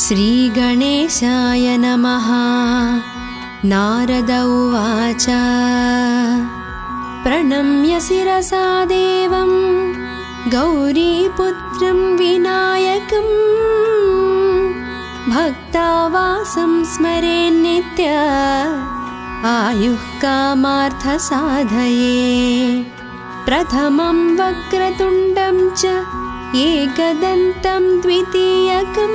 श्रीगणेशाय नमः। नारद उवाच प्रणम्य शिरसा देवं गौरीपुत्रं विनायकं भक्तावासं स्मरेन्नित्य आयुः कामार्थसाधये। प्रथमं वक्रतुण्डं च एकदन्तं द्वितीयकं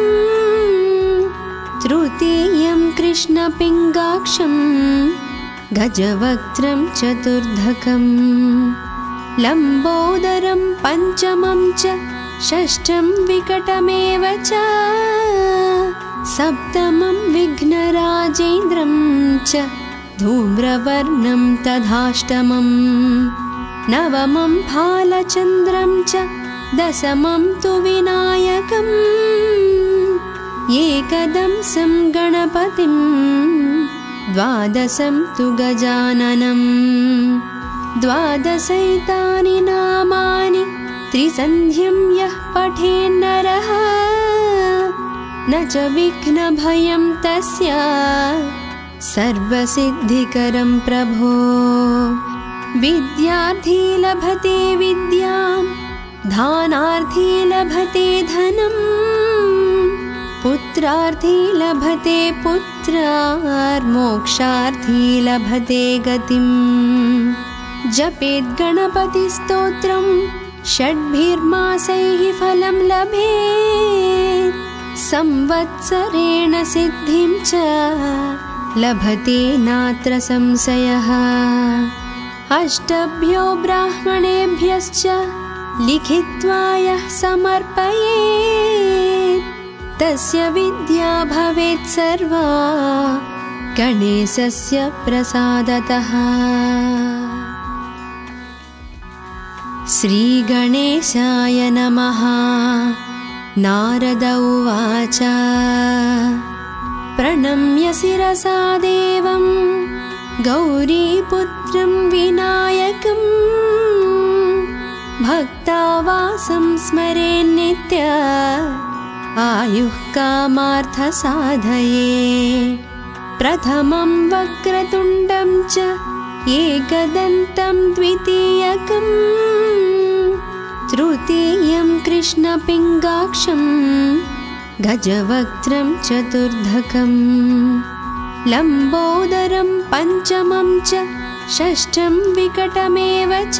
तृतीयं कृष्णपिङ्गाक्षं गजवक्त्रं चतुर्धकं लम्बोदरं पञ्चमं च षष्ठं विकटमेव च सप्तमं विघ्नराजेन्द्रं च धूम्रवर्णं तथाष्टमं नवमं भालचन्द्रं च दशमं तु विनायकम् एकदंसं गणपतिं द्वादशं तु गजाननं द्वादशैतानि नामानि त्रिसन्ध्यं यः पठेन्नरः न च विघ्नभयं तस्य सर्वसिद्धिकरं प्रभो। विद्यार्थी लभते विद्यां धानार्थी लभते धनं पुत्रार्थी लभते पुत्रार्मोक्षार्थी लभते गतिं। जपेत् गणपतिस्तोत्रं षड्भिर्मासैः फलं लभेत् संवत्सरेण सिद्धिं च लभते नात्र संशयः। अष्टभ्यो ब्राह्मणेभ्यश्च लिखित्वा यः समर्पयेत् तस्य विद्या भवेत् सर्वा गणेशस्य प्रसादतः। श्रीगणेशाय नमः। नारद उवाच प्रणम्य शिरसा देवं गौरीपुत्रं विनायकं भक्तावासं स्मरेन्नित्य आयुः कामार्थसाधये। प्रथमं वक्रतुण्डं च एकदन्तं द्वितीयकं तृतीयं कृष्णपिङ्गाक्षं गजवक्त्रं चतुर्धकं लम्बोदरं पञ्चमं च षष्ठं विकटमेव च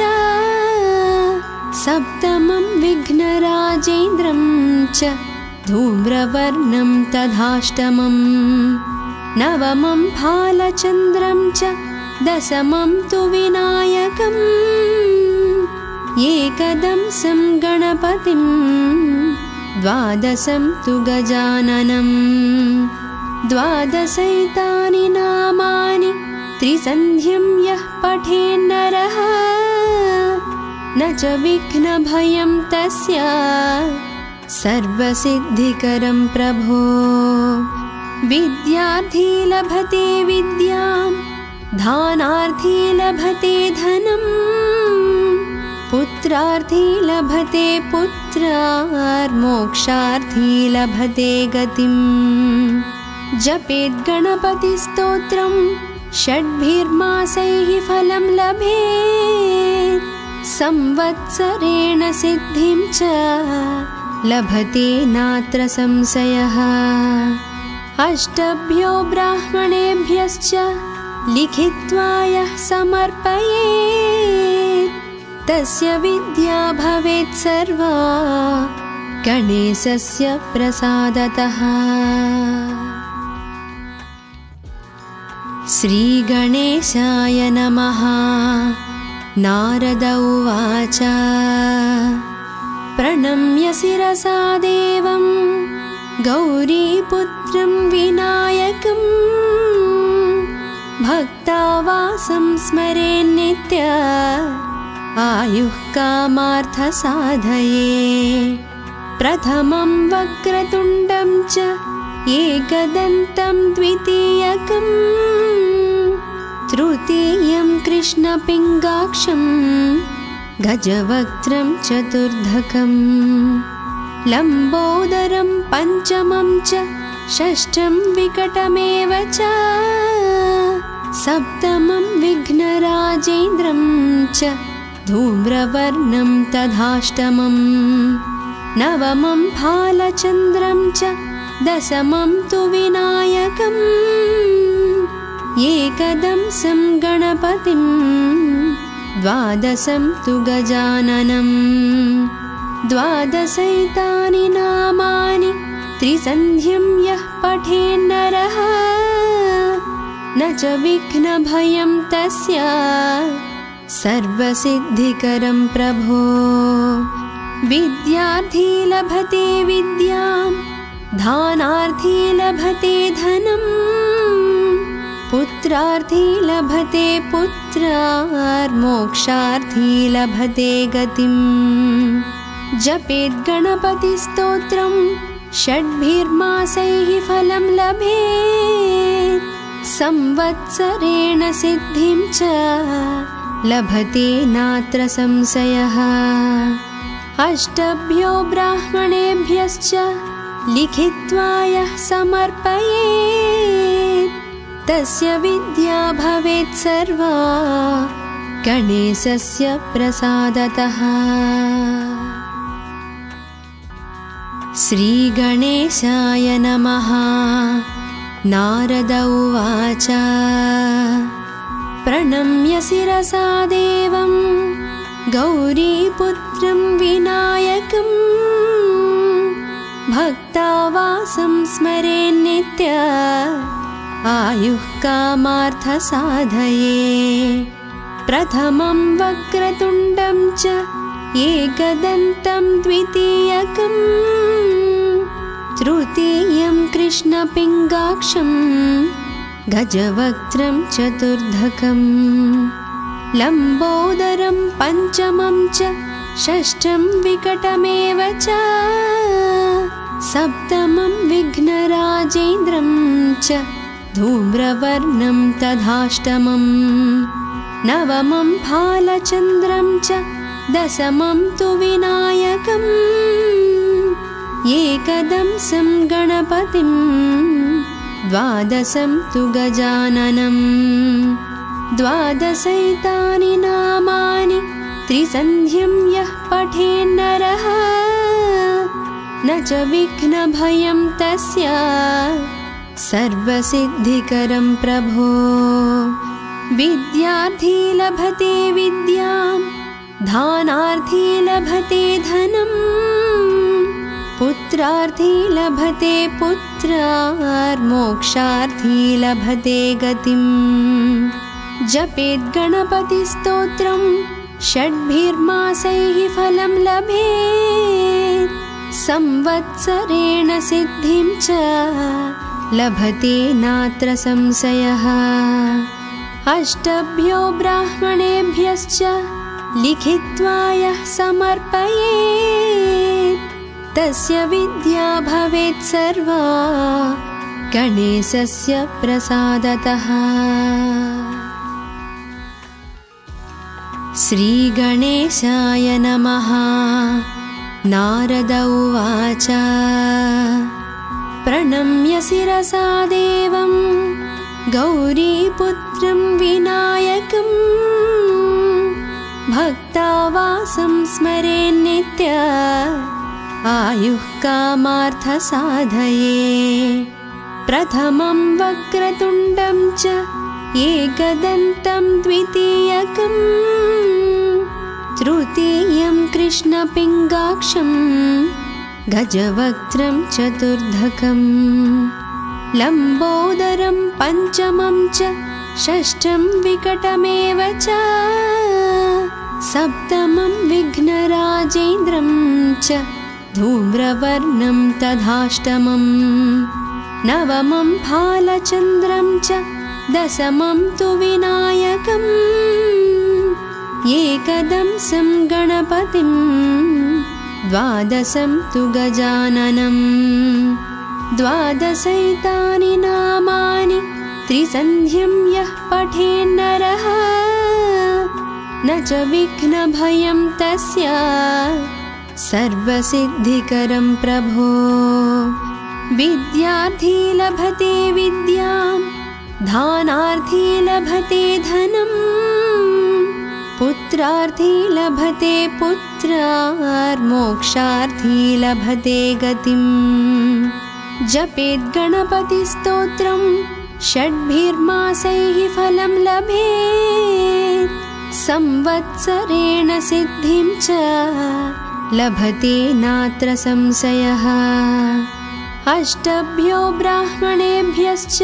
सप्तमं विघ्नराजेन्द्रं च धूम्रवर्णं तथाष्टमं नवमं भालचन्द्रं च दशमं तु विनायकम् एकदंसं गणपतिं द्वादशं तु गजाननं द्वादशैतानि नामानि त्रिसन्ध्यं यः पठेन्नरः न च विघ्नभयं तस्य सर्वसिद्धिकरं प्रभो। विद्यार्थी लभते विद्यां धानार्थी लभते धनं पुत्रार्थी लभते पुत्रार्मोक्षार्थी लभते गतिं। जपेत् गणपतिस्तोत्रं षड्भिर्मासैः फलं लभेत् संवत्सरेण सिद्धिं च लभते नात्र संशयः। अष्टभ्यो ब्राह्मणेभ्यश्च लिखित्वा यः समर्पयेत् तस्य विद्या भवेत् सर्वा गणेशस्य प्रसादतः। श्रीगणेशाय नमः। नारद उवाच प्रणम्य शिरसा देवं गौरीपुत्रं विनायकं भक्तावासं स्मरेन्नित्य आयुः कामार्थसाधये। प्रथमं वक्रतुण्डं च एकदन्तं द्वितीयकं तृतीयं कृष्णपिङ्गाक्षं गजवक्त्रं चतुर्धकं लम्बोदरं पञ्चमं च षष्ठं विकटमेव च सप्तमं विघ्नराजेन्द्रं च धूम्रवर्णं तथाष्टमं नवमं फालचन्द्रं च दशमं तु विनायकम् एकदंसं गणपतिं द्वादशं तु गजाननं द्वादशैतानि नामानि त्रिसन्ध्यं यः पठेन्नरः न च विघ्नभयं तस्य सर्वसिद्धिकरं प्रभो विद्यार्थी लभते विद्यां दानार्थी लभते धनम् पुत्रार्थी लभते पुत्रार्मोक्षार्थी लभते गतिम् जपेत् गणपतिस्तोत्रं षड्भिर्मासैः फलं लभेत् संवत्सरेण सिद्धिं च लभते नात्र संशयः अष्टभ्यो ब्राह्मणेभ्यश्च लिखित्वा यः समर्पयेत् तस्य विद्या भवेत् सर्वा गणेशस्य प्रसादतः। श्रीगणेशाय नमः। नारद उवाच प्रणम्य शिरसा देवं गौरीपुत्रं विनायकं भक्तावासं स्मरेन्नित्य आयुः कामार्थसाधये प्रथमं वक्रतुण्डं च एकदन्तं द्वितीयकं तृतीयं कृष्णपिङ्गाक्षं गजवक्त्रं चतुर्धकं लम्बोदरं पञ्चमं च षष्ठं विकटमेव च सप्तमं विघ्नराजेन्द्रं च धूम्रवर्णं तथाष्टमं नवमं फालचन्द्रं च दशमं तु विनायकम् एकदंसं गणपतिं द्वादशं तु गजाननं द्वादशैतानि नामानि त्रिसन्ध्यं यः पठेन्नरः न च विघ्नभयं तस्य सर्वसिद्धिकरं प्रभो विद्यार्थी लभते विद्यां दानार्थी लभते धनम् पुत्रार्थी लभते पुत्रार्मोक्षार्थी लभते गतिम् जपेत् गणपतिस्तोत्रं षड्भिर्मासैः फलं लभेत् संवत्सरेण सिद्धिं च लभते नात्र संशयः अष्टभ्यो ब्राह्मणेभ्यश्च लिखित्वा यः समर्पयेत् तस्य विद्या भवेत् सर्वा गणेशस्य प्रसादतः। श्रीगणेशाय नमः। नारद उवाच प्रणम्य शिरसा देवं गौरीपुत्रं विनायकं भक्तावासं स्मरेन्नित्य आयुः कामार्थसाधये प्रथमं वक्रतुण्डं च एकदन्तं द्वितीयकं तृतीयं कृष्णपिङ्गाक्षं गजवक्त्रं चतुर्धकं लम्बोदरं पञ्चमं च षष्ठं विकटमेव च सप्तमं विघ्नराजेन्द्रं च धूम्रवर्णं तथाष्टमं नवमं फालचन्द्रं च दशमं तु विनायकम् एकदंसं गणपतिं द्वादशं तु गजाननं द्वादशैतानि नामानि त्रिसन्ध्यं यः पठेन्नरः न च विघ्नभयं तस्य सर्वसिद्धिकरं प्रभो विद्यार्थी लभते विद्यां दानार्थी लभते धनं पुत्रार्थी लभते पुत्रार्मोक्षार्थी लभते गतिम् जपेत् गणपतिस्तोत्रं षड्भिर्मासैः फलं लभेत् संवत्सरेण सिद्धिं च लभते नात्र संशयः अष्टभ्यो ब्राह्मणेभ्यश्च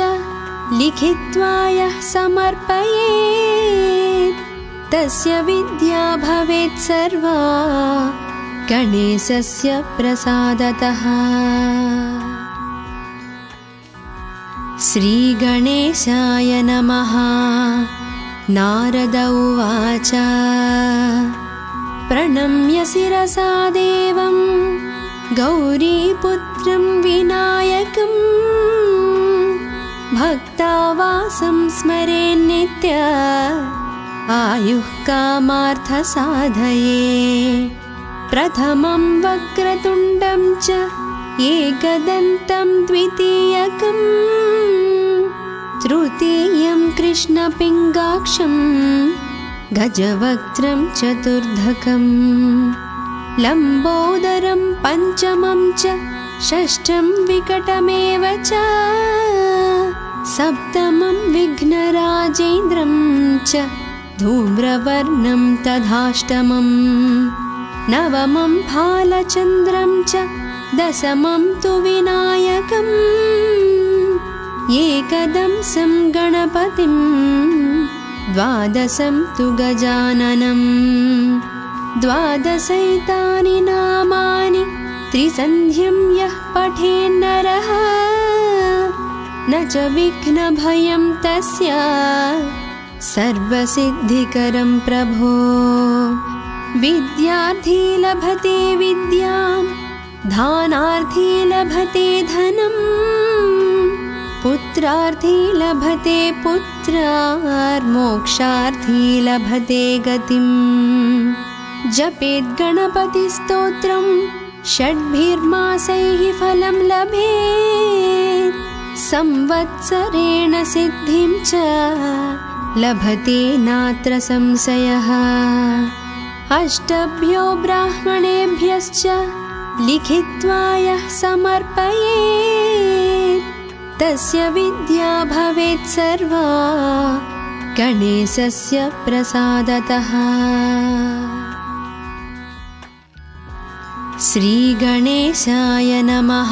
लिखित्वा यः समर्पयेत् तस्य विद्या भवेत् सर्वा गणेशस्य प्रसादतः। श्रीगणेशाय नमः। नारद उवाच प्रणम्य शिरसा देवं गौरीपुत्रं विनायकं भक्तावासं स्मरेन्नित्य आयुः कामार्थसाधये प्रथमं वक्रतुण्डं च एकदन्तं द्वितीयकं तृतीयं कृष्णपिङ्गाक्षं गजवक्त्रं चतुर्धकं लम्बोदरं पञ्चमं च षष्ठं विकटमेव च सप्तमं विघ्नराजेन्द्रं च धूम्रवर्णं तथाष्टमं नवमं भालचन्द्रं च दशमं तु विनायकम् एकदंसं गणपतिं द्वादशं तु गजाननम् द्वादशैतानि नामानि त्रिसन्ध्यं यः पठेन्नरः न च विघ्नभयं तस्य सर्वसिद्धिकरं प्रभो विद्यार्थी लभते विद्यां दानार्थी लभते धनं पुत्रार्थी लभते पुत्रार्मोक्षार्थी लभते गतिम् जपेत् गणपतिस्तोत्रं षड्भिर्मासैः फलं लभेत् संवत्सरेण सिद्धिं च लभते नात्र संशयः अष्टभ्यो ब्राह्मणेभ्यश्च लिखित्वा यः समर्पयेत् तस्य विद्या भवेत् सर्वा गणेशस्य प्रसादतः। श्रीगणेशाय नमः।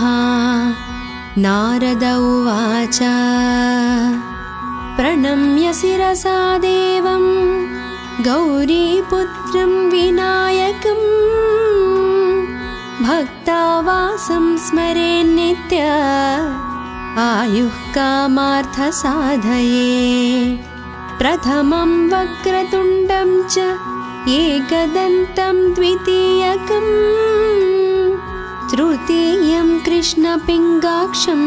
नारद उवाच प्रणम्य शिरसा देवं गौरीपुत्रं विनायकं भक्तावासं स्मरेन्नित्य आयुः कामार्थसाधये प्रथमं वक्रतुण्डं च एकदन्तं द्वितीयकं तृतीयं कृष्णपिङ्गाक्षं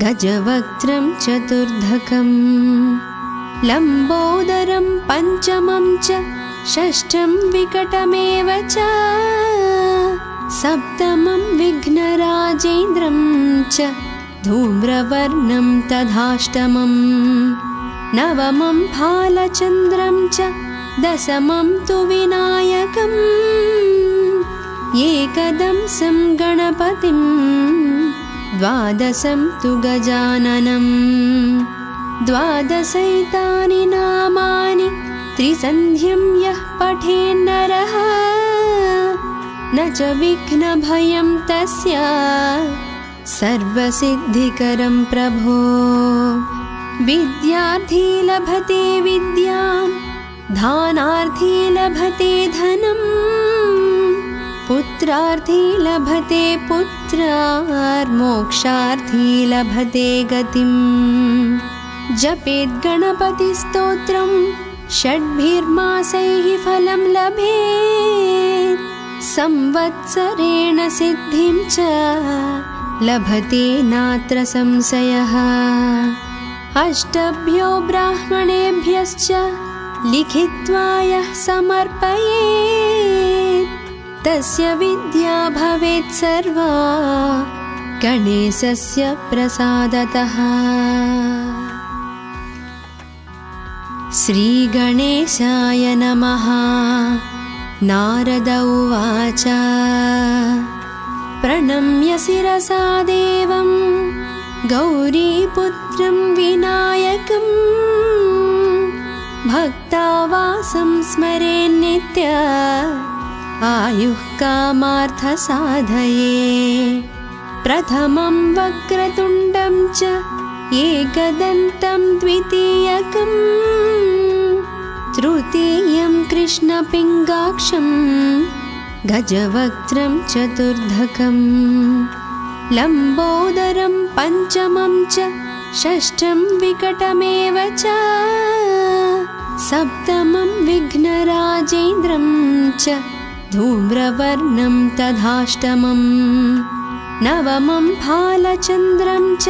गजवक्त्रं चतुर्धकं लम्बोदरं पञ्चमं च षष्ठं विकटमेव च सप्तमं विघ्नराजेन्द्रं च धूम्रवर्णं तथाष्टमं नवमं भालचन्द्रं च दशमं तु विनायकम् एकदंसं गणपतिं द्वादशं तु गजाननम् द्वादशैतानि नामानि त्रिसन्ध्यं यः पठेन्नरः न च विघ्नभयं तस्य सर्वसिद्धिकरं प्रभो विद्यार्थी लभते विद्यां दानार्थी लभते धनं पुत्रार्थी लभते पुत्रार्मोक्षार्थी लभते गतिम् जपेत् गणपतिस्तोत्रं षड्भिर्मासैः फलं लभेत् संवत्सरेण सिद्धिं च लभते नात्र संशयः अष्टभ्यो ब्राह्मणेभ्यश्च लिखित्वा यः समर्पयेत् तस्य विद्या भवेत् सर्वा गणेशस्य प्रसादतः। श्रीगणेशाय नमः। नारद उवाच प्रणम्य शिरसा देवं गौरीपुत्रं विनायकं भक्तावासं स्मरेन्नित्य आयुः कामार्थसाधये। प्रथमं वक्रतुण्डं च एकदन्तं द्वितीयकं तृतीयं कृष्णपिङ्गाक्षं गजवक्त्रं चतुर्धकं लम्बोदरं पञ्चमं च षष्ठं विकटमेव च सप्तमं विघ्नराजेन्द्रं च धूम्रवर्णं तथाष्टमं नवमं फालचन्द्रं च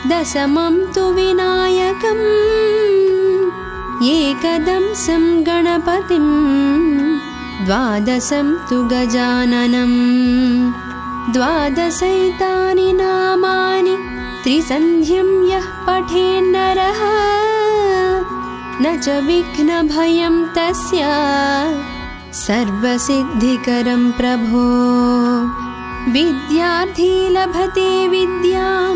दशमं तु विनायकम् एकदंसं गणपतिं द्वादशं तु गजाननं द्वादशैतानि नामानि त्रिसन्ध्यं यः पठेन्नरः न च विघ्नभयं तस्य सर्वसिद्धिकरं प्रभो। विद्यार्थी लभते विद्यां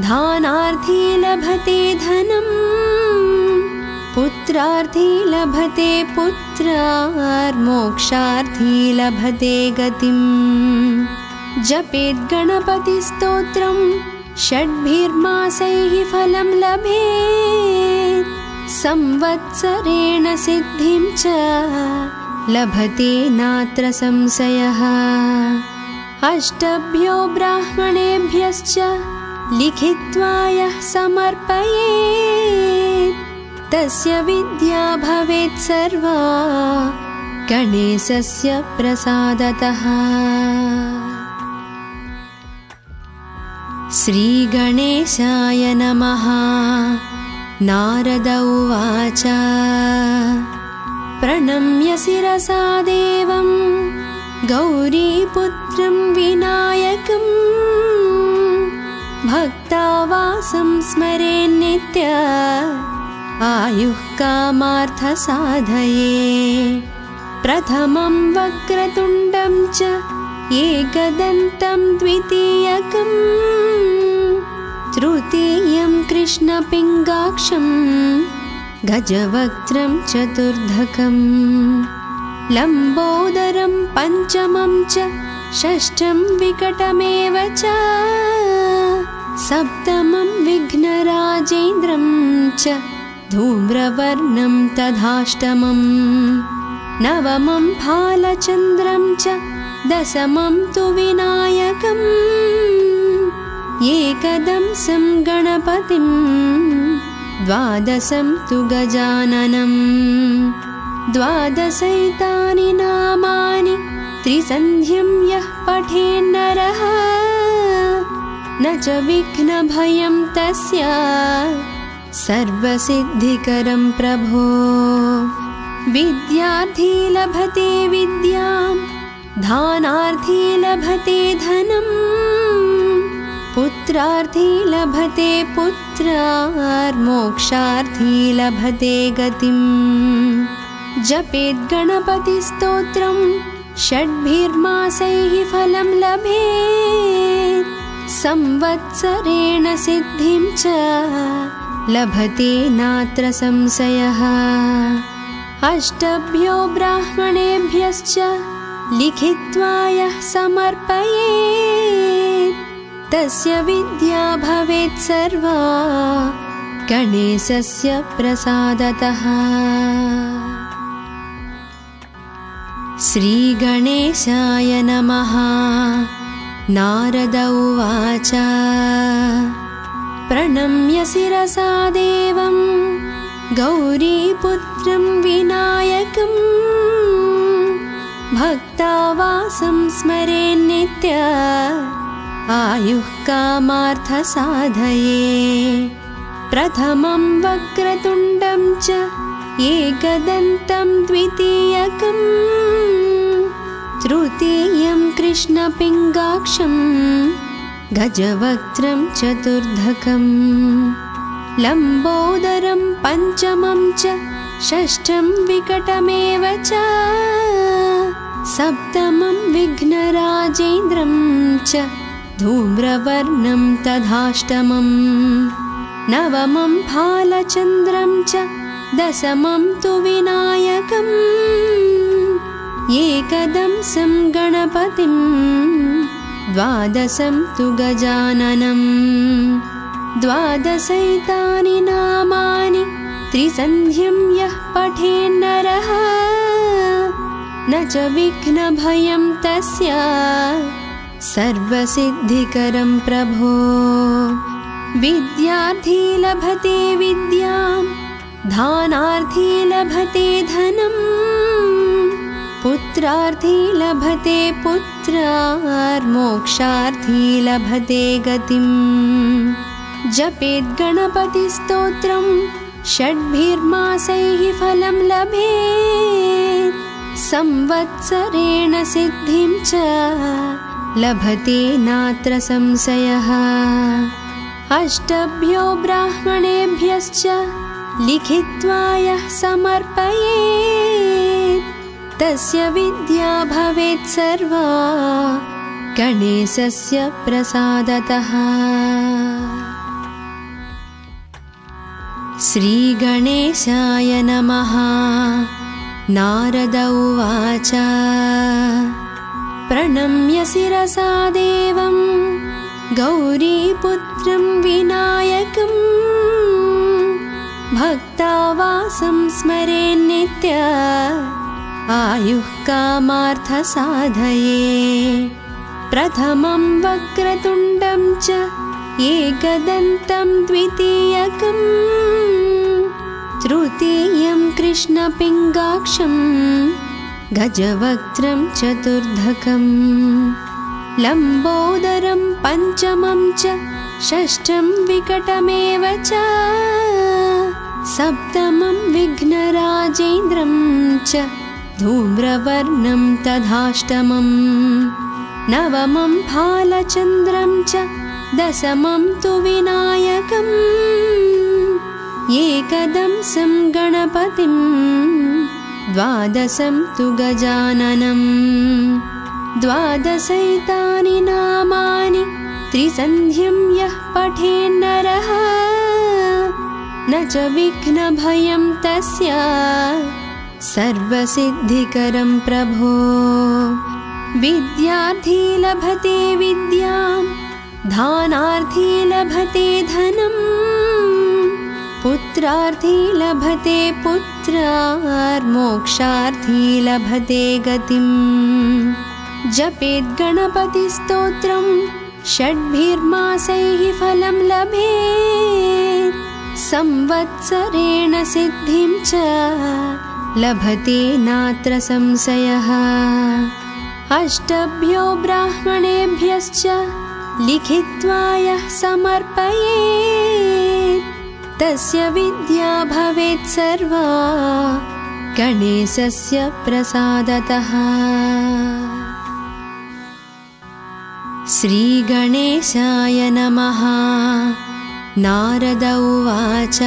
धानार्थी लभते धनं पुत्रार्थी लभते पुत्रार्मोक्षार्थी लभते गतिं। जपेत् गणपतिस्तोत्रं षड्भिर्मासैः फलं लभेत् संवत्सरेण सिद्धिं च लभते नात्र संशयः। अष्टभ्यो ब्राह्मणेभ्यश्च लिखित्वा यः समर्पयेत् तस्य विद्या भवेत् सर्वा गणेशस्य प्रसादतः। श्रीगणेशाय नमः। नारद उवाच प्रणम्य शिरसा देवं गौरीपुत्रं विनायकं भक्तावासं स्मरेन्नित्य आयुः कामार्थसाधये। प्रथमं वक्रतुण्डं च एकदन्तं द्वितीयकं तृतीयं कृष्णपिङ्गाक्षं गजवक्त्रं चतुर्धकं लम्बोदरं पञ्चमं च षष्ठं विकटमेव च सप्तमं विघ्नराजेन्द्रं च धूम्रवर्णं तथाष्टमं नवमं फालचन्द्रं च दशमं तु विनायकम् एकदंसं गणपतिं द्वादशं तु गजाननं द्वादशैतानि नामानि त्रिसन्ध्यं यः पठेन्नरः न च विघ्नभयं तस्य सर्वसिद्धिकरं प्रभो। विद्यार्थी लभते विद्यां धानार्थी लभते धनं पुत्रार्थी लभते पुत्रार्मोक्षार्थी लभते गतिं। जपेत् गणपतिस्तोत्रं षड्भिर्मासैः फलं लभेत् संवत्सरेण सिद्धिं च लभते नात्र संशयः। अष्टभ्यो ब्राह्मणेभ्यश्च लिखित्वा यः समर्पयेत् तस्य विद्या भवेत् सर्वा गणेशस्य प्रसादतः। श्रीगणेशाय नमः। नारद उवाच प्रणम्य शिरसा देवं गौरीपुत्रं विनायकं भक्तावासं स्मरेन्नित्य आयुः कामार्थसाधये। प्रथमं वक्रतुण्डं च एकदन्तं द्वितीयकं तृतीयं कृष्णपिङ्गाक्षं गजवक्त्रं चतुर्धकं लम्बोदरं पञ्चमं च षष्ठं विकटमेव च सप्तमं विघ्नराजेन्द्रं च धूम्रवर्णं तथाष्टमं नवमं फालचन्द्रं च दशमं तु विनायकम् एकदंसं गणपतिं द्वादशं तु गजाननं द्वादशैतानि नामानि त्रिसन्ध्यं यः पठेन्नरः न च विघ्नभयं तस्य सर्वसिद्धिकरं प्रभो विद्यार्थी लभते विद्यां धानार्थी लभते धनम् पुत्रार्थी लभते पुत्रार्मोक्षार्थी लभते गतिम् जपेत् गणपतिस्तोत्रं षड्भिर्मासैः फलं लभेत् संवत्सरेण सिद्धिं च लभते नात्र संशयः अष्टभ्यो ब्राह्मणेभ्यश्च लिखित्वा यः समर्पयेत् तस्य विद्या भवेत् सर्वा गणेशस्य प्रसादतः। श्रीगणेशाय नमः। नारद उवाच प्रणम्य शिरसा देवं गौरीपुत्रं विनायकम् भक्तावासं स्मरेन्नित्य आयुः कामार्थसाधये प्रथमं वक्रतुण्डं च एकदन्तं द्वितीयकम् तृतीयं कृष्णपिङ्गाक्षं गजवक्त्रं चतुर्धकं लम्बोदरं पञ्चमं च षष्ठं विकटमेव च सप्तमं विघ्नराजेन्द्रं च धूम्रवर्णं तथाष्टमं नवमं फालचन्द्रं च दशमं तु विनायकम् एकदंसं गणपतिं द्वादशं तु गजाननं द्वादशैतानि नामानि त्रिसन्ध्यं यः पठेन्नरः न च विघ्नभयं तस्य सर्वसिद्धिकरं प्रभो विद्यार्थी लभते विद्यां धानार्थी लभते धनम् पुत्रार्थी लभते पुत्रार्मोक्षार्थी लभते गतिम् जपेत् गणपतिस्तोत्रं षड्भिर्मासैः फलं लभेत् संवत्सरेण सिद्धिं च लभते नात्र संशयः अष्टभ्यो ब्राह्मणेभ्यश्च लिखित्वा यः समर्पयेत् तस्य विद्या भवेत् सर्वा गणेशस्य प्रसादतः। श्रीगणेशाय नमः। नारद उवाच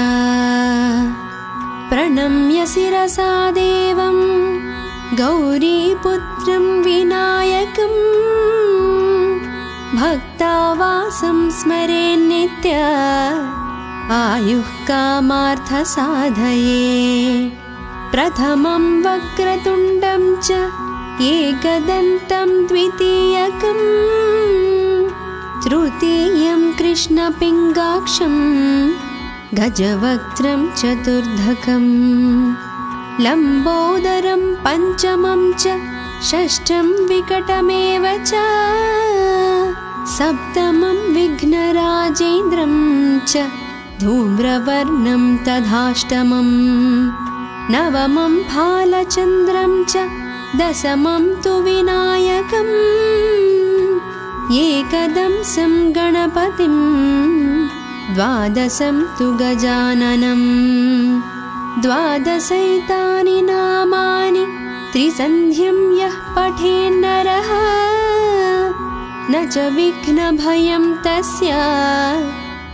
प्रणम्य शिरसा देवं गौरीपुत्रं विनायकम् भक्तावासं स्मरेन्नित्य आयुः कामार्थसाधये प्रथमं वक्रतुण्डं च एकदन्तं द्वितीयकम् तृतीयं कृष्णपिङ्गाक्षं गजवक्त्रं चतुर्धकं लम्बोदरं पञ्चमं च षष्ठं विकटमेव च सप्तमं विघ्नराजेन्द्रं च धूम्रवर्णं तथाष्टमं नवमं फालचन्द्रं च दशमं तु विनायकम् एकदंसं गणपतिं द्वादशं तु गजाननं द्वादशैतानि नामानि त्रिसन्ध्यं यः पठेन्नरः न च विघ्नभयं तस्य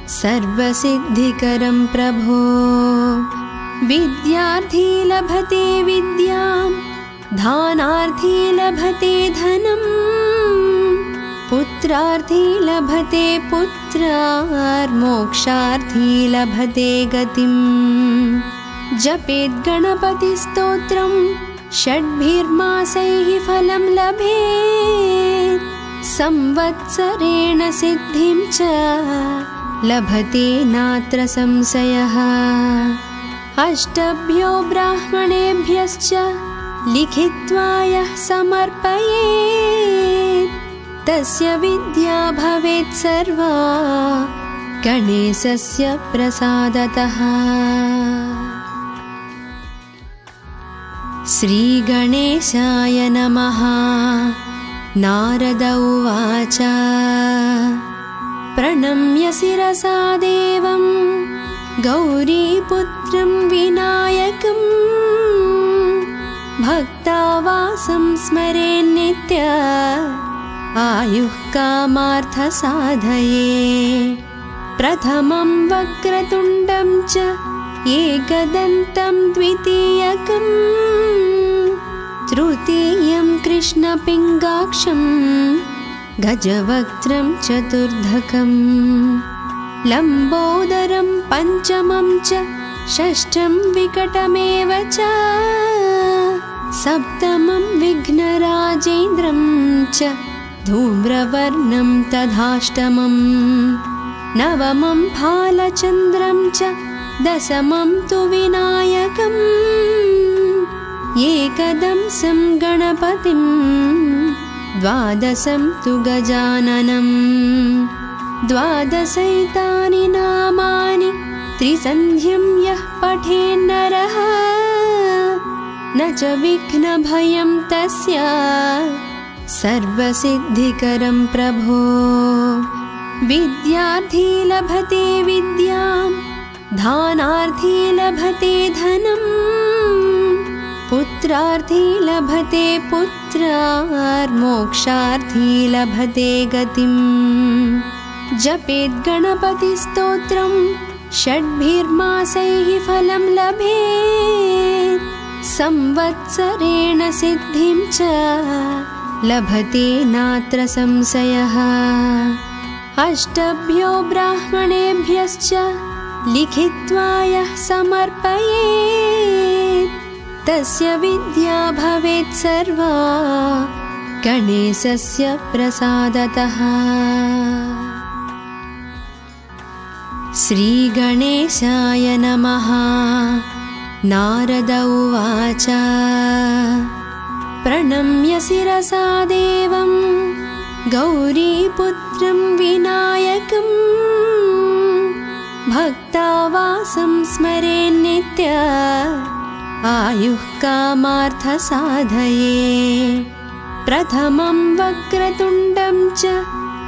सर्वसिद्धिकरं प्रभो। विद्यार्थी लभते विद्यां, दानार्थी लभते धनं, पुत्रार्थी लभते पुत्रार्मोक्षार्थी लभते गतिम्। जपेत् गणपतिस्तोत्रं षड्भिर्मासैः फलं लभेत्, संवत्सरेण सिद्धिं च लभते नात्र संशयः। अष्टभ्यो ब्राह्मणेभ्यश्च लिखित्वा यः समर्पयेत्, तस्य विद्या भवेत् सर्वा गणेशस्य प्रसादतः। श्रीगणेशाय नमः। नारद उवाच प्रणम्य शिरसा देवं गौरीपुत्रं विनायकं, भक्तावासं स्मरेन्नित्य आयुः कामार्थसाधये। प्रथमं वक्रतुण्डं च एकदन्तं द्वितीयकं, तृतीयं कृष्णपिङ्गाक्षं गजवक्त्रं चतुर्धकं, लम्बोदरं पञ्चमं च षष्ठं विकटमेव च, सप्तमं विघ्नराजेन्द्रं च धूम्रवर्णं तथाष्टमं, नवमं भालचन्द्रं च दशमं तु विनायकम्, एकदंसं गणपतिं द्वादशं तु गजाननं। द्वादशैतानि नामानि त्रिसन्ध्यं यः पठेन्नरः, न च विघ्नभयं तस्य सर्वसिद्धिकरं प्रभो। विद्यार्थी लभते विद्यां, दानार्थी लभते धनं, पुत्रार्थी लभते पुत्रार्मोक्षार्थी लभते गतिम्। जपेत् गणपतिस्तोत्रं षड्भिर्मासैः फलं लभेत्, संवत्सरेण सिद्धिं च लभते नात्र संशयः। अष्टभ्यो ब्राह्मणेभ्यश्च लिखित्वा यः समर्पयेत्, तस्य विद्या भवेत् सर्वा गणेशस्य प्रसादतः। श्रीगणेशाय नमः। नारद उवाच प्रणम्य शिरसा देवं गौरीपुत्रं विनायकं, भक्तावासं स्मरेन्नित्य आयुः कामार्थसाधये। प्रथमं वक्रतुण्डं च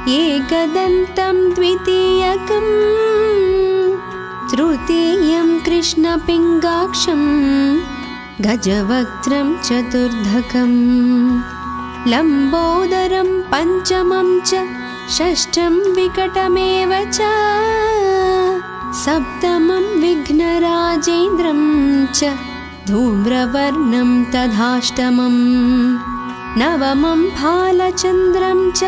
एकदन्तं द्वितीयकं, तृतीयं कृष्णपिङ्गाक्षं गजवक्त्रं चतुर्धकं, लम्बोदरं पञ्चमं च षष्ठं विकटमेव च, सप्तमं विघ्नराजेन्द्रं च धूम्रवर्णं तथाष्टमं, नवमं भालचन्द्रं च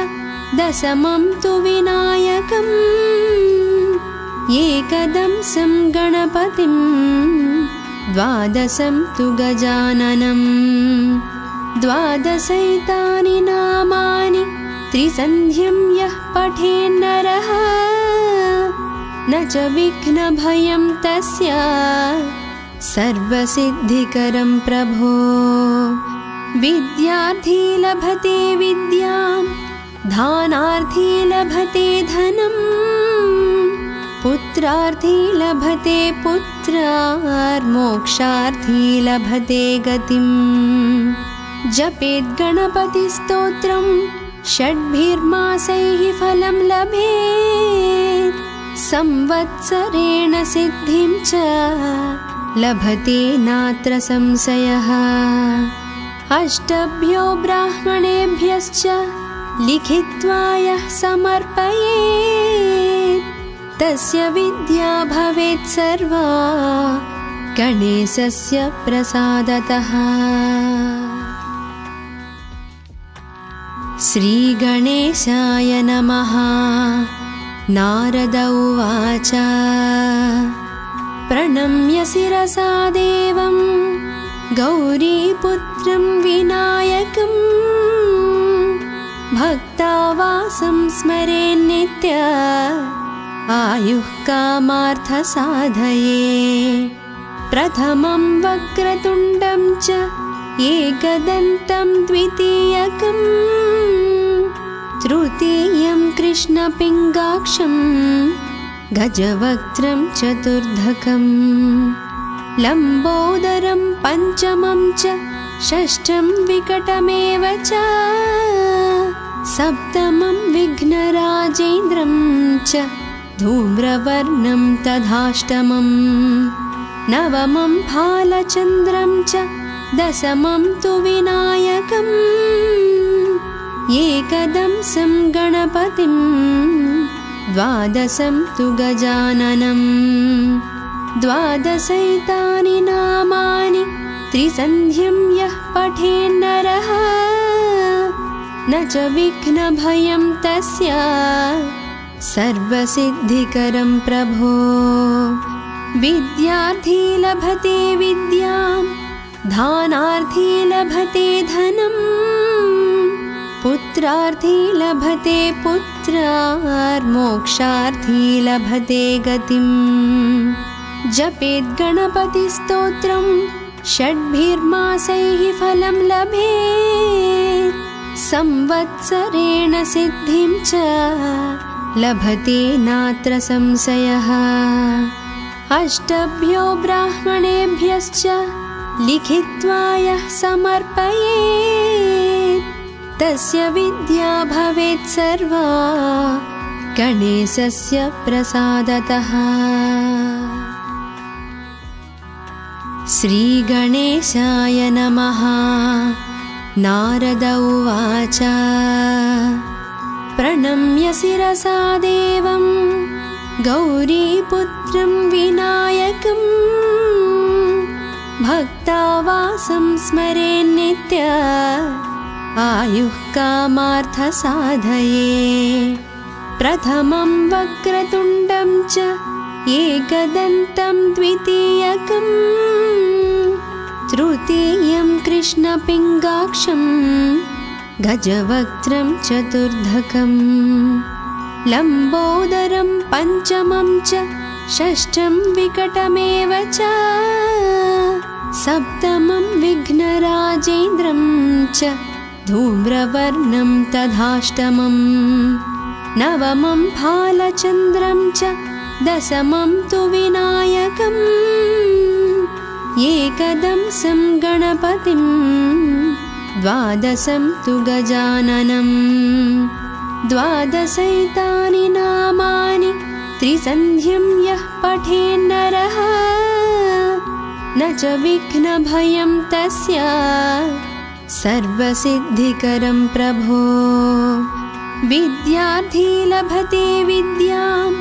दशमं तु विनायकम्, एकदंसं गणपतिं द्वादशं तु गजाननं। द्वादशैतानि नामानि त्रिसन्ध्यं यः पठेन्नरः, न च विघ्नभयं तस्य सर्वसिद्धिकरं प्रभो। विद्यार्थी लभते विद्यां, दानार्थी लभते धनं, पुत्रार्थी लभते पुत्रार्मोक्षार्थी लभते गतिम्। जपेत् गणपतिस्तोत्रं षड्भिर्मासैः फलं लभेत्, संवत्सरेण सिद्धिं च लभते नात्र संशयः। अष्टभ्यो ब्राह्मणेभ्यश्च लिखित्वा यः समर्पयेत् तस्य विद्या भवेत् सर्वा गणेशस्य प्रसादतः। श्रीगणेशाय नमः। नारद उवाच प्रणम्य शिरसा देवं गौरीपुत्रं विनायकं भक्तावासं स्मरेन्नित्य आयुः कामार्थसाधये। प्रथमं वक्रतुण्डं च एकदन्तं द्वितीयकं तृतीयं कृष्णपिङ्गाक्षं गजवक्त्रं चतुर्धकं लम्बोदरं पञ्चमं च षष्ठं विकटमेव च सप्तमं विघ्नराजेन्द्रं च धूम्रवर्णं तथाष्टमं नवमं भालचन्द्रं च दशमं तु विनायकम् एकदंसं गणपतिं द्वादशं तु गजाननं द्वादशैतानि नामानि त्रिसन्ध्यं यः पठेन्नरः न च विघ्नभयं तस्य सर्वसिद्धिकरं प्रभो। विद्यार्थी लभते विद्यां दानार्थी लभते धनं पुत्रार्थी लभते पुत्रार्मोक्षार्थी लभते गतिं। जपेत् गणपतिस्तोत्रं षड्भिर्मासैः फलं लभेत् संवत्सरेण सिद्धिं च लभते नात्र संशयः। अष्टभ्यो ब्राह्मणेभ्यश्च लिखित्वा यः समर्पयेत् तस्य विद्या भवेत् सर्वा गणेशस्य प्रसादतः। श्रीगणेशाय नमः। नारद उवाच प्रणम्य शिरसा देवं गौरीपुत्रं विनायकं भक्तावासं स्मरेन्नित्य आयुः कामार्थसाधये। प्रथमं वक्रतुण्डं च एकदन्तं द्वितीयकं तृतीयं कृष्णपिङ्गाक्षं गजवक्त्रं चतुर्धकं लम्बोदरं पञ्चमं च षष्ठं विकटमेव च सप्तमं विघ्नराजेन्द्रं च धूम्रवर्णं तथाष्टमं नवमं भालचन्द्रं च दशमं तु विनायकम् एकदंसं गणपतिं द्वादशं तु गजाननं द्वादशैतानि नामानि त्रिसन्ध्यं यः पठेन्नरः न च विघ्नभयं तस्य सर्वसिद्धिकरं प्रभो। विद्यार्थी लभते विद्यां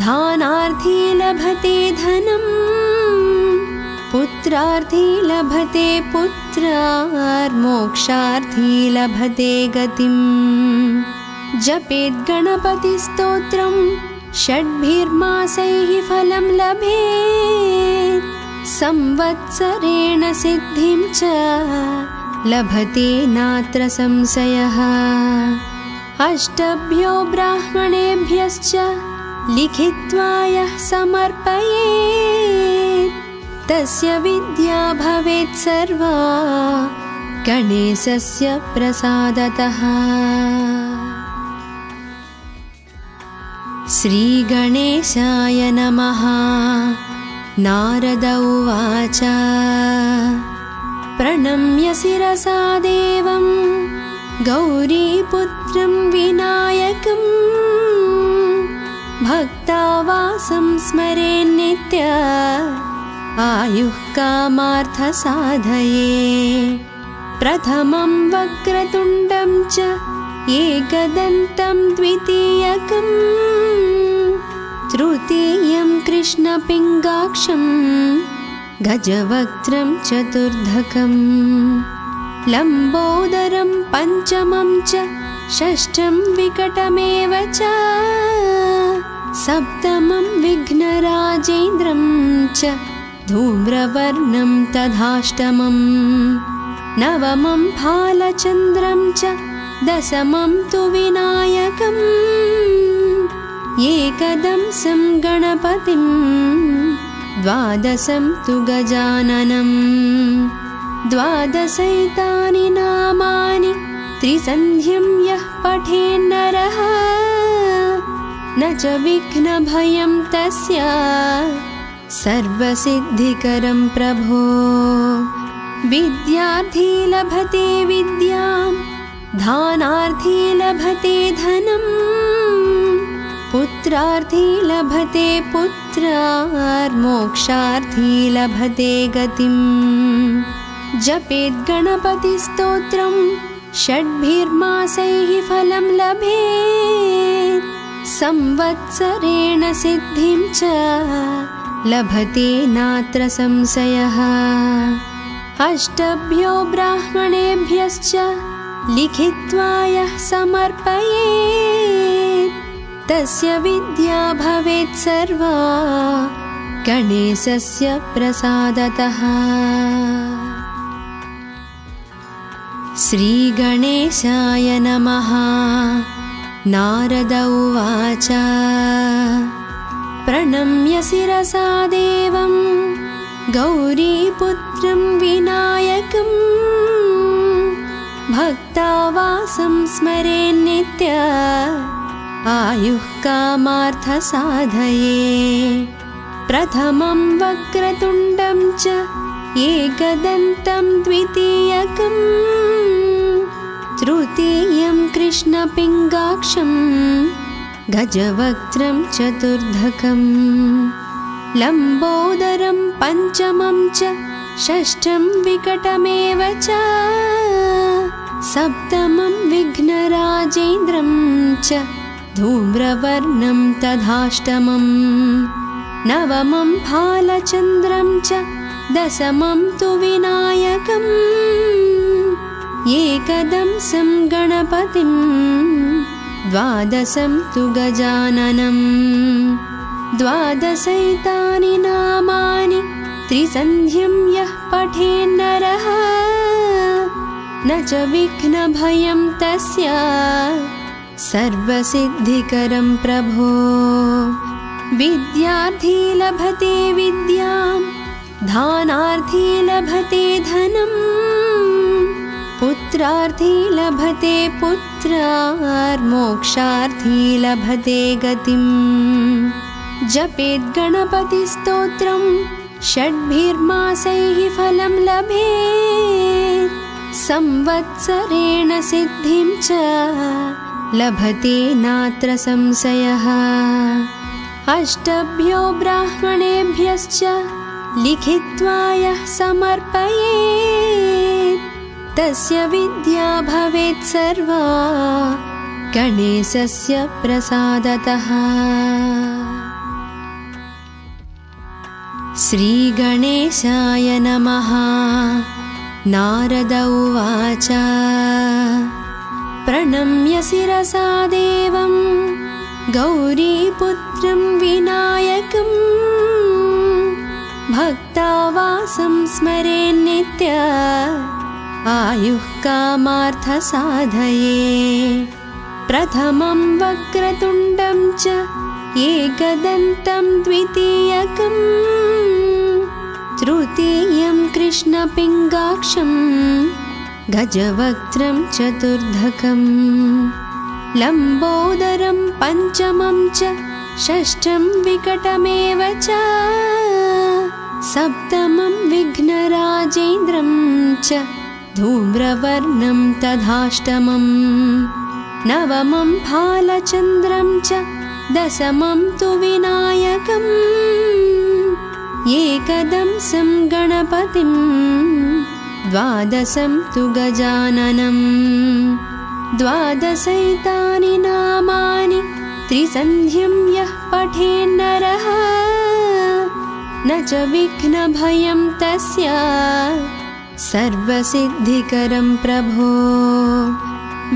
दानार्थी लभते धनं पुत्रार्थी लभते पुत्रार्मोक्षार्थी लभते गतिं। जपेत् गणपतिस्तोत्रं षड्भिर्मासैः फलं लभेत् संवत्सरेण सिद्धिं च लभते नात्र संशयः। अष्टभ्यो ब्राह्मणेभ्यश्च लिखित्वा यः समर्पयेत् तस्य विद्या भवेत् सर्वा गणेशस्य प्रसादतः। श्रीगणेशाय नमः। नारद उवाच प्रणम्य शिरसा देवं गौरीपुत्रं विनायकं भक्तावासं स्मरेन्नित्य आयुः कामार्थसाधये। प्रथमं वक्रतुण्डं च एकदन्तं द्वितीयकं तृतीयं कृष्णपिङ्गाक्षं गजवक्त्रं चतुर्धकं लम्बोदरं पञ्चमं च षष्ठं विकटमेव च सप्तमं विघ्नराजेन्द्रं च धूम्रवर्णं तथाष्टमं नवमं फालचन्द्रं च दशमं तु विनायकम् एकदंसं गणपतिं द्वादशं तु गजाननं द्वादशैतानि नामानि त्रिसन्ध्यं यः पठेन्नरः न च विघ्नभयं तस्य सर्वसिद्धिकरं प्रभो विद्यार्थी लभते विद्यां धानार्थी लभते धनं पुत्रार्थी लभते पुत्रार्मोक्षार्थी लभते गतिं जपेत् गणपतिस्तोत्रं षड्भिर्मासैः फलं लभेत् संवत्सरेण सिद्धिं च लभते नात्र संशयः अष्टभ्यो ब्राह्मणेभ्यश्च लिखित्वा यः समर्पयेत् तस्य विद्या भवेत् सर्वा गणेशस्य प्रसादतः। श्रीगणेशाय नमः। नारद उवाच प्रणम्य शिरसा देवं गौरीपुत्रं विनायकं भक्तावासं स्मरेन्नित्य आयुः कामार्थसाधये प्रथमं वक्रतुण्डं च एकदन्तं द्वितीयकं तृतीयं कृष्णपिङ्गाक्षं गजवक्त्रं चतुर्धकं लम्बोदरं पञ्चमं च षष्ठं विकटमेव च सप्तमं विघ्नराजेन्द्रं च धूम्रवर्णं तथाष्टमं नवमं फालचन्द्रं च दशमं तु विनायकम् एकदंसं गणपतिं द्वादशं तु गजाननं द्वादशैतानि नामानि त्रिसन्ध्यं यः पठेन्नरः न च विघ्नभयं तस्य सर्वसिद्धिकरं प्रभो विद्यार्थी लभते विद्यां धानार्थी लभते धनं पुत्रार्थी लभते पुत्रार्मोक्षार्थी लभते गतिं जपेत् गणपतिस्तोत्रं षड्भिर्मासैः फलं लभेत् संवत्सरेण सिद्धिं च लभते नात्र संशयः अष्टभ्यो ब्राह्मणेभ्यश्च लिखित्वा यः समर्पयेत् तस्य विद्या भवेत् सर्वा गणेशस्य प्रसादतः। श्रीगणेशाय नमः। नारद उवाच प्रणम्य शिरसा देवं गौरीपुत्रं विनायकं भक्तावासं स्मरेन्नित्य आयुः कामार्थसाधये प्रथमं वक्रतुण्डं च एकदन्तं द्वितीयकं तृतीयं कृष्णपिङ्गाक्षं गजवक्त्रं चतुर्धकं लम्बोदरं पञ्चमं च षष्ठं विकटमेव च सप्तमं विघ्नराजेन्द्रं च धूम्रवर्णं तथाष्टमं नवमं फालचन्द्रं च दशमं तु विनायकम् एकदंसं गणपतिं द्वादशं तु गजाननं द्वादशैतानि नामानि त्रिसन्ध्यं यः पठेन्नरः न च विघ्नभयं तस्य सर्वसिद्धिकरं प्रभो।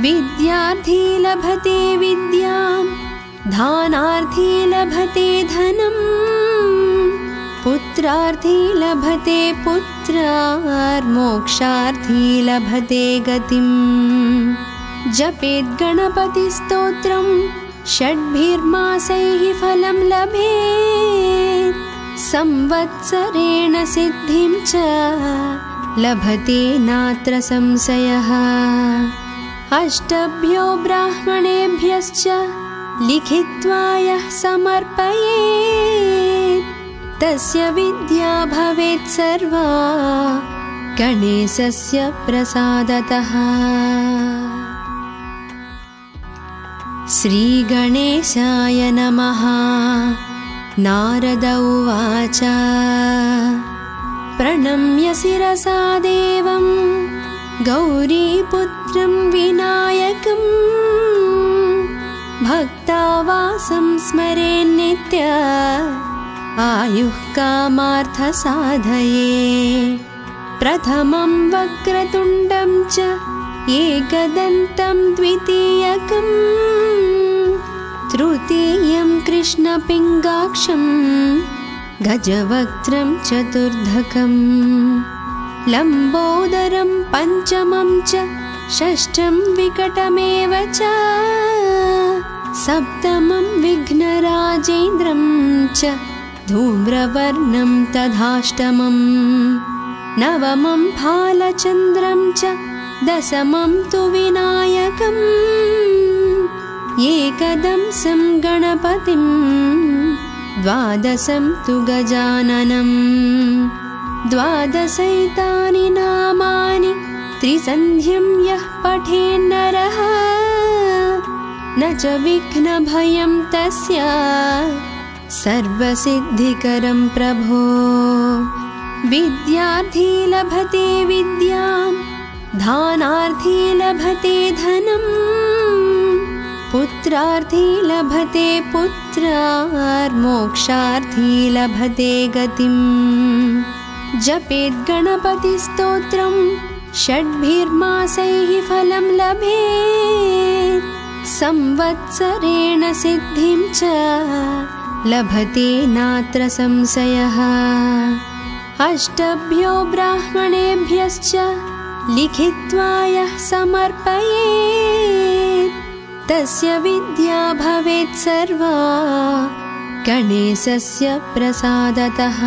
विद्यार्थी लभते विद्यां, दानार्थी लभते धनं, पुत्रार्थी लभते पुत्रार्मोक्षार्थी लभते गतिम्। जपेत् गणपतिस्तोत्रं षड्भिर्मासैः फलं लभेत्, संवत्सरेण सिद्धिं च लभते नात्र संशयः। अष्टभ्यो ब्राह्मणेभ्यश्च लिखित्वा यः समर्पयेत्, तस्य विद्या भवेत् सर्वा गणेशस्य प्रसादतः। श्रीगणेशाय नमः। नारद उवाच प्रणम्य शिरसा देवं गौरीपुत्रं विनायकं, भक्तावासं स्मरेन्नित्य आयुः कामार्थसाधये। प्रथमं वक्रतुण्डं च एकदन्तं द्वितीयकं, तृतीयं कृष्णपिङ्गाक्षं गजवक्त्रं चतुर्धकं, लम्बोदरं पञ्चमं च षष्ठं विकटमेव च, सप्तमं विघ्नराजेन्द्रं च धूम्रवर्णं तथाष्टमं, नवमं भालचन्द्रं च दशमं तु विनायकम्, एकदंसं गणपतिं द्वादशं तु गजाननं। द्वादशैतानि नामानि त्रिसन्ध्यं यः पठेन्नरः न च विघ्नभयं तस्य सर्वसिद्धिकरं प्रभो। विद्यार्थी लभते विद्यां, दानार्थी लभते धनं, पुत्रार्थी लभते पुत्रार्मोक्षार्थी लभते गतिम्। जपेत् गणपतिस्तोत्रं षड्भिर्मासैः फलं लभेत्, संवत्सरेण सिद्धिं च लभते नात्र संशयः। अष्टभ्यो ब्राह्मणेभ्यश्च लिखित्वा यः समर्पयेत्, तस्य विद्या भवेत् सर्वा गणेशस्य प्रसादतः।